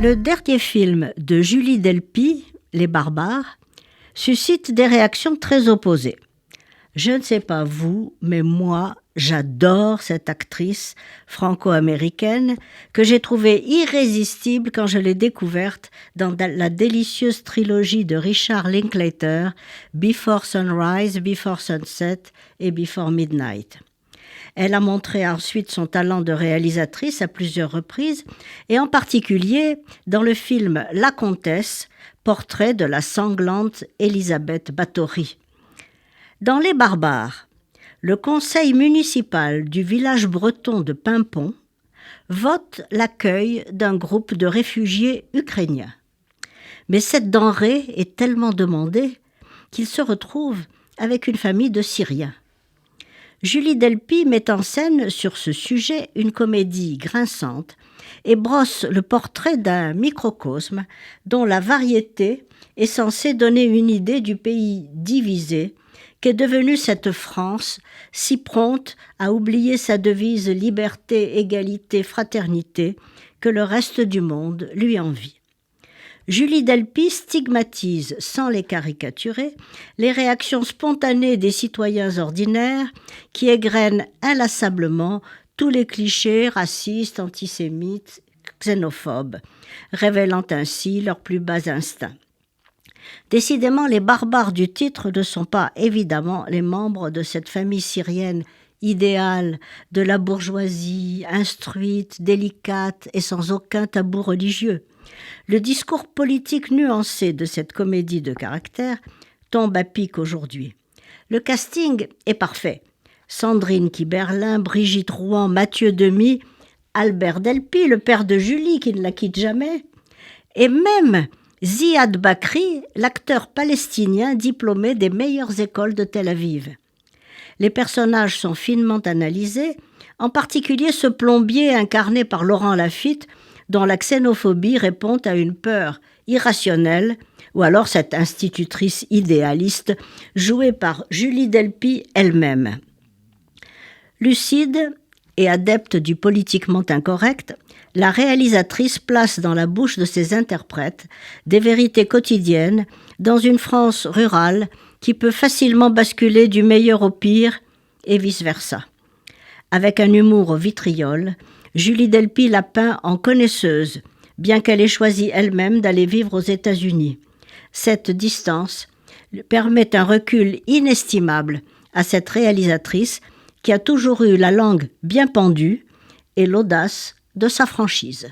Le dernier film de Julie Delpy, Les Barbares, suscite des réactions très opposées. Je ne sais pas vous, mais moi, j'adore cette actrice franco-américaine que j'ai trouvée irrésistible quand je l'ai découverte dans la délicieuse trilogie de Richard Linklater, Before Sunrise, Before Sunset et Before Midnight. Elle a montré ensuite son talent de réalisatrice à plusieurs reprises, et en particulier dans le film La Comtesse, portrait de la sanglante Elisabeth Báthory. Dans Les Barbares, le conseil municipal du village breton de Paimpont vote l'accueil d'un groupe de réfugiés ukrainiens. Mais cette denrée est tellement demandée qu'ils se retrouvent avec une famille de Syriens. Julie Delpy met en scène sur ce sujet une comédie grinçante et brosse le portrait d'un microcosme dont la variété est censée donner une idée du pays divisé qu'est devenue cette France si prompte à oublier sa devise liberté, égalité, fraternité que le reste du monde lui envie. Julie Delpy stigmatise, sans les caricaturer, les réactions spontanées des citoyens ordinaires qui égrènent inlassablement tous les clichés racistes, antisémites, xénophobes, révélant ainsi leurs plus bas instincts. Décidément, les barbares du titre ne sont pas évidemment les membres de cette famille syrienne idéale de la bourgeoisie, instruite, délicate et sans aucun tabou religieux. Le discours politique nuancé de cette comédie de caractère tombe à pic aujourd'hui. Le casting est parfait. Sandrine Kiberlin, Brigitte Rouen, Mathieu Demy, Albert Delpy, le père de Julie qui ne la quitte jamais, et même Ziad Bakri, l'acteur palestinien diplômé des meilleures écoles de Tel Aviv. Les personnages sont finement analysés, en particulier ce plombier incarné par Laurent Lafitte, dont la xénophobie répond à une peur irrationnelle, ou alors cette institutrice idéaliste jouée par Julie Delpy elle-même. Lucide et adepte du politiquement incorrect, la réalisatrice place dans la bouche de ses interprètes des vérités quotidiennes dans une France rurale qui peut facilement basculer du meilleur au pire et vice-versa. Avec un humour au vitriol, Julie Delpy l'a peint en connaisseuse, bien qu'elle ait choisi elle-même d'aller vivre aux États-Unis. Cette distance permet un recul inestimable à cette réalisatrice qui a toujours eu la langue bien pendue et l'audace de sa franchise.